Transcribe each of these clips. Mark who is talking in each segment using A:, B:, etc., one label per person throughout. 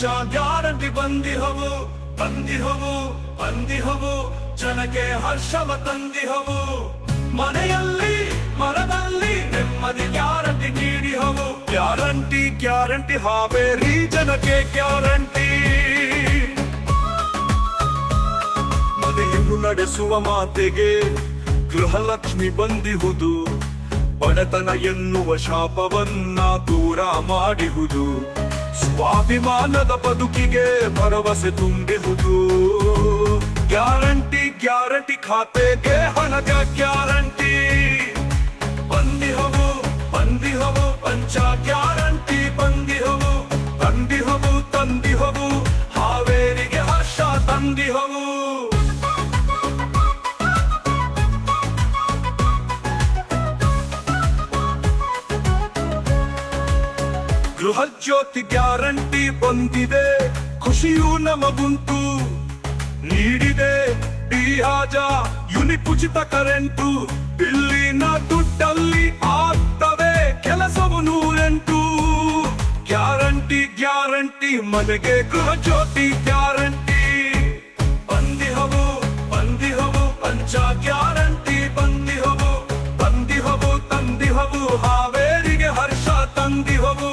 A: ಪಂಚ ಗ್ಯಾರಂಟಿ ಬಂದಿಹವು ಬಂದಿಹವು ಜನಕ್ಕೆ ಹರ್ಷವ ತಂದಿಹವು ಮನೆಯಲ್ಲಿ ಮರದಲ್ಲಿ ನೆಮ್ಮದಿ ಗ್ಯಾರಂಟಿ ನೀಡಿಹವು ಗ್ಯಾರಂಟಿ ಹಾವೇರಿ ಜನಕ್ಕೆ ಗ್ಯಾರಂಟಿ ಮನೆಯನ್ನು ನಡೆಸುವ ಮಾತೆಗೆ ಗೃಹಲಕ್ಷ್ಮಿ ಬಂದಿಹುದು ಬಡತನ ಎನ್ನುವ ಶಾಪವನ್ನ ದೂರ ಮಾಡಿಹುದು ಸ್ವಾಭಿಮಾನದ ಬದುಕಿಗೆ ಭರವಸೆ ತುಂಬಿಹುದು ಗ್ಯಾರಂಟಿ ಖಾತೆಗೆ ಹಣದ ಗ್ಯಾರಂಟಿ ಬಂದಿಹವು ಪಂಚ ಗ್ಯಾರಂಟಿ ತಂದಿಹವು ಹಾವೇರಿಗೆ ಹರ್ಷ ತಂದಿಹವು ಗೃಹ ಜ್ಯೋತಿ ಗ್ಯಾರಂಟಿ ಬಂದಿದೆ ಖುಷಿಯೂ ನಮಗುಂಟು ನೀಡಿದೆ ಡಿಹಾಜ ಯೂನಿಟ್ ಉಚಿತ ಕರೆಂಟು ಇಲ್ಲಿನ ದುಡ್ಡಲ್ಲಿ ಆಗ್ತವೆ ಕೆಲಸವು 108 ಗ್ಯಾರಂಟಿ ಮನೆಗೆ ಗೃಹ ಜ್ಯೋತಿ ಗ್ಯಾರಂಟಿ ಬಂದಿಹವು ಪಂಚ ಗ್ಯಾರಂಟಿ ತಂದಿಹವು ಹಾವೇರಿಗೆ ಹರ್ಷ ತಂದಿಹವು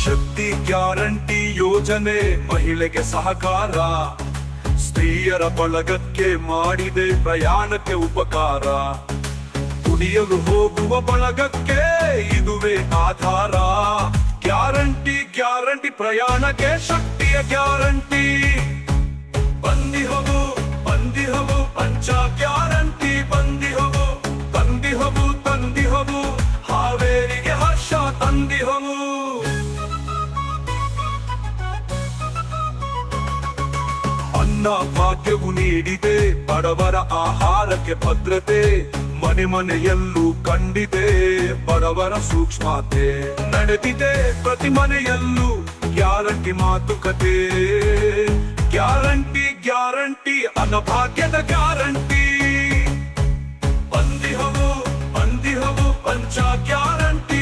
A: ಶಕ್ತಿ ಗ್ಯಾರಂಟಿ ಯೋಜನೆ ಮಹಿಳೆಗೆ ಸಹಕಾರ ಸ್ತ್ರೀಯರ ಬಳಗಕ್ಕೆ ಮಾಡಿದೆ ಪ್ರಯಾಣಕ್ಕೆ ಉಪಕಾರ ಕುಡಿಯಲು ಹೋಗುವ ಬಳಗಕ್ಕೆ ಇದುವೇ ಆಧಾರ ಗ್ಯಾರಂಟಿ ಪ್ರಯಾಣಕ್ಕೆ ಶಕ್ತಿಯ ಗ್ಯಾರಂಟಿ ಬಂದಿಹವು ಪಂಚ ಗ್ಯಾರಂಟಿ ತಂದಿಹವು ಹಾವೇರಿಗೆ ಹರ್ಷ ತಂದಿಹವು ಅನ್ನ ಭಾಗ್ಯವು ನೀಡಿದೆ ಬಡವರ ಆಹಾರಕ್ಕೆ ಭದ್ರತೆ ಮನೆಯಲ್ಲೂ ಕಂಡಿದೆ ಬಡವರ ಸೂಕ್ಷ್ಮತೆ ನಡೆದಿದೆ ಪ್ರತಿ ಮನೆಯಲ್ಲೂ ಗ್ಯಾರಂಟಿ ಮಾತುಕತೆ ಗ್ಯಾರಂಟಿ ಅನ್ನಭಾಗ್ಯದ ಗ್ಯಾರಂಟಿ ಬಂದಿಹವು ಪಂಚ ಗ್ಯಾರಂಟಿ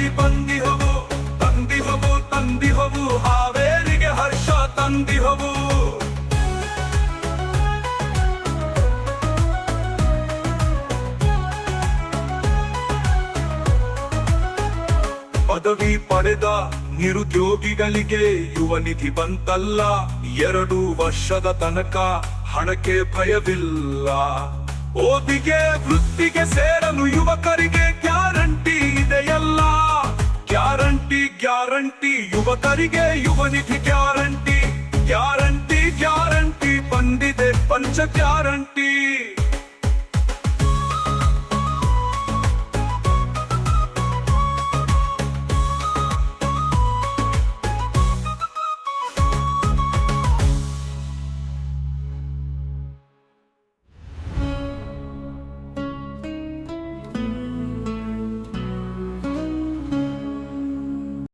A: ತಂದಿಹವು ಹಾವೇರಿಗೆ ಹರ್ಷ ತಂದಿಹವು ಪದವಿ ಪಡೆದ ನಿರುದ್ಯೋಗಿಗಳಿಗೆ ಯುವ ನಿಧಿ ಬಂತಲ್ಲ 2 ವರ್ಷದ ತನಕ ಹಣಕ್ಕೆ ಭಯವಿಲ್ಲ ಓದಿಗೆ ವೃತ್ತಿಗೆ ಸೇರಲು ಯುವಕರಿಗೆ ಗ್ಯಾರಂಟಿ ಇದೆಯಲ್ಲ ಗ್ಯಾರಂಟಿ ಯುವಕರಿಗೆ ಯುವ ನಿಧಿ ಗ್ಯಾರಂಟಿ ಬಂದಿದೆ ಪಂಚ ಗ್ಯಾರಂಟಿ